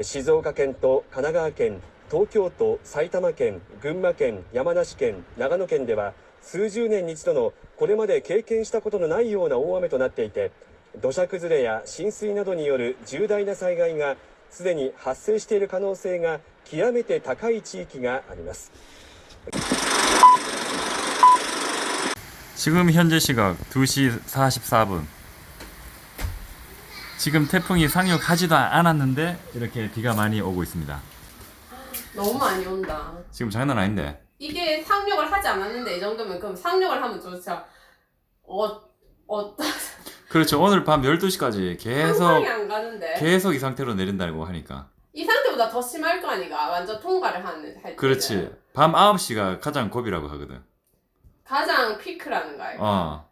静岡県と神奈川県、東京都、埼玉県、群馬県、山梨県、長野県では数十年に一度のこれまで経験したことのないような大雨となっていて、土砂崩れや浸水などによる重大な災害がすでに発生している可能性が極めて高い地域があります。 지금 현재 시각 2시 44분. 지금 태풍이 상륙하지도 않았는데 이렇게 비가 많이 오고 있습니다. 너무 많이 온다. 지금 장난 아닌데. 이게 상륙을 하지 않았는데 이 정도면 그럼 상륙을 하면 진짜 그렇죠. 오늘 밤 12시까지 상상이 안 가는데. 계속 이 상태로 내린다고 하니까. 이 상태보다 더 심할 거 아니가. 완전 통과를 할 때. 그렇지. 밤 9시가 가장 고비라고 하거든. 가장 피크라는 거야.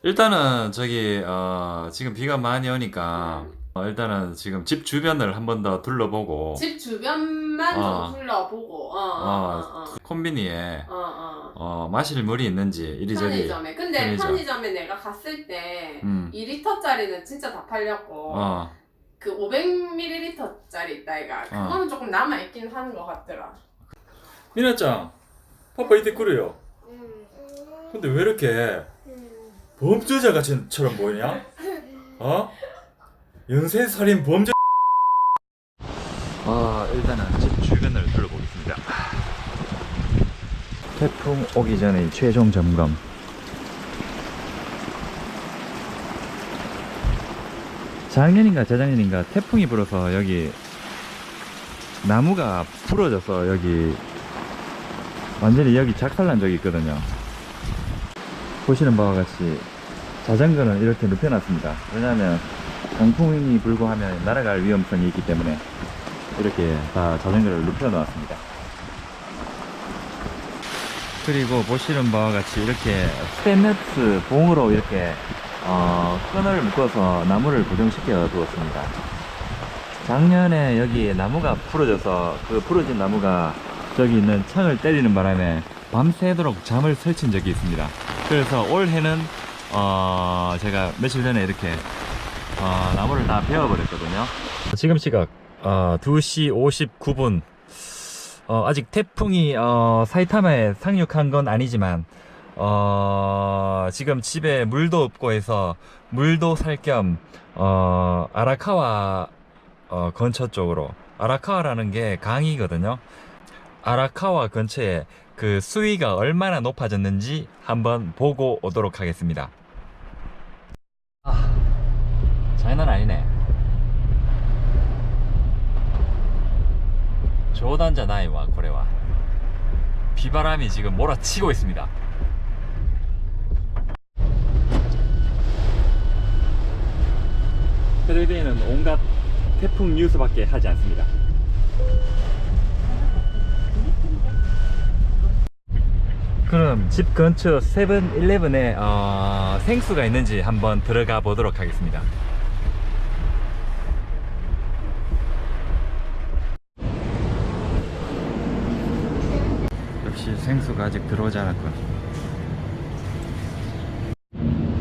일단은 저기 지금 비가 많이 오니까 일단은 지금 집 주변을 한 번 더 둘러보고 집 주변만 좀 둘러보고 콤비니에 마실 물이 있는지 이리저리 편의점에. 근데 편의점에 내가 갔을 때 2리터짜리는 진짜 다 팔렸고 그 500ml짜리 있다 이가 그거는 조금 남아있긴 하는 것 같더라. 미나짱 파파 이때 끓여요. 근데 왜 이렇게 범죄자처럼 보이냐? 연쇄살인 범죄. 일단은 집 주변을 둘러보겠습니다. 태풍 오기 전에 최종 점검. 작년인가 재작년인가 태풍이 불어서 여기 나무가 부러져서 여기 완전히 여기 작살난 적이 있거든요. 보시는 바와 같이 자전거는 이렇게 눕혀놨습니다. 왜냐하면 강풍이 불고 하면 날아갈 위험성이 있기 때문에 이렇게 다 자전거를 눕혀놓았습니다. 그리고 보시는 바와 같이 이렇게 스테인리스 봉으로 이렇게 끈을 묶어서 나무를 고정시켜 두었습니다. 작년에 여기 나무가 부러져서 그 부러진 나무가 저기 있는 창을 때리는 바람에 밤새도록 잠을 설친 적이 있습니다. 그래서 올해는 제가 며칠 전에 이렇게 나무를 다 베어버렸거든요. 지금 시각 2시 59분. 아직 태풍이 사이타마에 상륙한 건 아니지만 지금 집에 물도 없고 해서 물도 살 겸 아라카와 근처 쪽으로, 아라카와라는 게 강이거든요. 아라카와 근처에 그 수위가 얼마나 높아졌는지 한번 보고 오도록 하겠습니다. 장난 아니네. 조단자 나이와 고래와 비바람이 지금 몰아치고 있습니다. 텔레비전은 온갖 태풍 뉴스밖에 하지 않습니다. 그럼 집 근처 세븐일레븐에 생수가 있는지 한번 들어가 보도록 하겠습니다. 역시 생수가 아직 들어오지 않았군.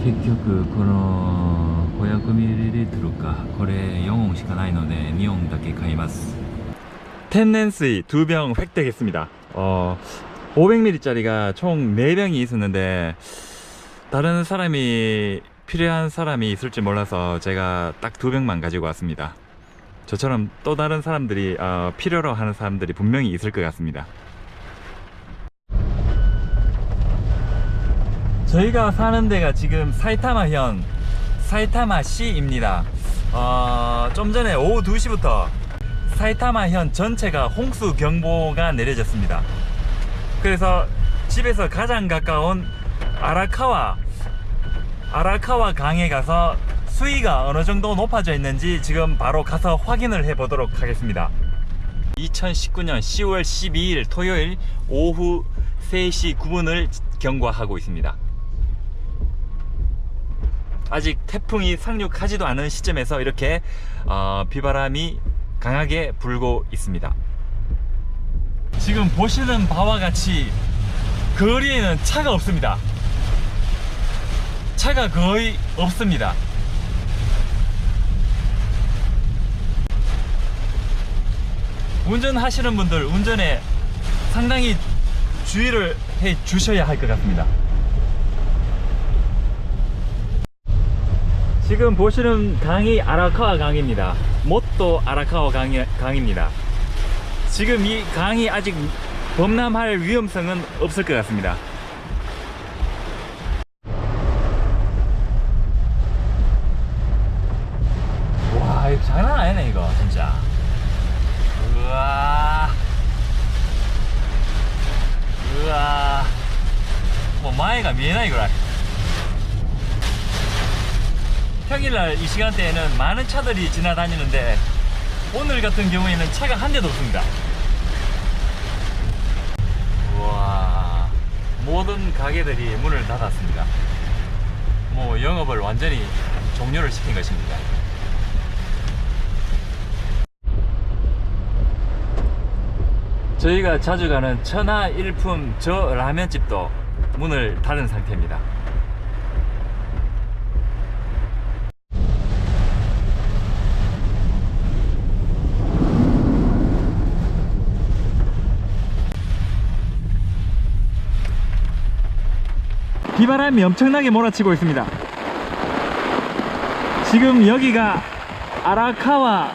結局この500ミリリットルかこれ4本しかないので2本だけ買います.天然水 2병 획득했습니다. 500ml짜리가 총 4병이 있었는데 다른 사람이 필요한 사람이 있을지 몰라서 제가 딱 2병만 가지고 왔습니다. 저처럼 또 다른 사람들이 필요로 하는 사람들이 분명히 있을 것 같습니다. 저희가 사는 데가 지금 사이타마현 사이타마시입니다. 좀 전에 오후 2시부터 사이타마현 전체가 홍수 경보가 내려졌습니다. 그래서 집에서 가장 가까운 아라카와 강에 가서 수위가 어느 정도 높아져 있는지 지금 바로 가서 확인을 해 보도록 하겠습니다. 2019년 10월 12일 토요일 오후 3시 9분을 경고하고 있습니다. 아직 태풍이 상륙하지도 않은 시점에서 이렇게 비바람이 강하게 불고 있습니다. 지금 보시는 바와 같이 거리에는 차가 없습니다. 차가 거의 없습니다. 운전하시는 분들 운전에 상당히 주의를 해 주셔야 할 것 같습니다. 지금 보시는 강이 아라카와 강입니다. 모토 아라카와 강입니다. 지금 이 강이 아직 범람할 위험성은 없을 것 같습니다. 와, 이거 장난 아니네 이거 진짜. 우와, 우와, 뭐 마에가 미에나 이거라. 평일날 이 시간대에는 많은 차들이 지나다니는데 오늘 같은 경우에는 차가 한 대도 없습니다. 우와, 모든 가게들이 문을 닫았습니다. 뭐 영업을 완전히 종료를 시킨 것입니다. 저희가 자주 가는 천하일품 저 라면집도 문을 닫은 상태입니다. 비바람이 엄청나게 몰아치고 있습니다. 지금 여기가 아라카와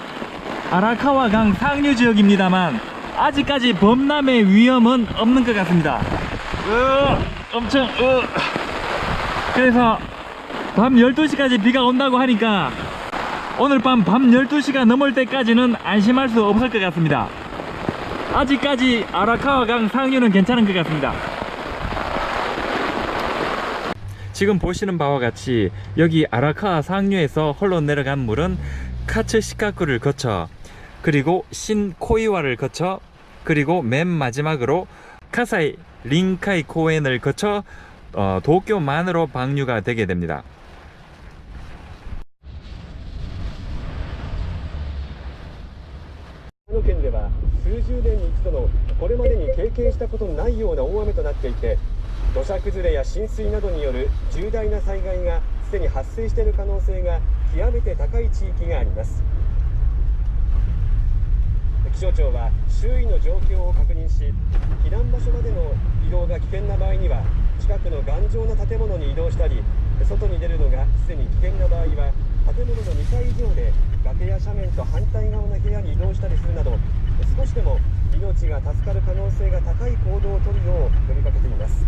강 상류 지역입니다만 아직까지 범람의 위험은 없는 것 같습니다. 그래서 밤 12시까지 비가 온다고 하니까 오늘 밤 12시가 넘을 때까지는 안심할 수 없을 것 같습니다. 아직까지 아라카와 강 상류는 괜찮은 것 같습니다. 지금 보시는 바와 같이 여기 아라카와 상류에서 흘러내려간 물은 카츠시카쿠를 거쳐, 그리고 신코이와를 거쳐, 그리고 맨 마지막으로 카사이 린카이 공원을 거쳐 도쿄만으로 방류가 되게 됩니다. 長野県では数十年に一度のこれまでに経験したことのないような大雨となっていて、土砂崩れや浸水などによる重大な災害がすでに発生している可能性が極めて高い地域があります。気象庁は周囲の状況を確認し、避難場所までの移動が危険な場合には近くの頑丈な建物に移動したり、外に出るのがすでに危険な場合は建物の2階以上で崖や斜面と反対側の部屋に移動したりするなど、少しでも命が助かる可能性が高い行動をとるよう呼びかけています。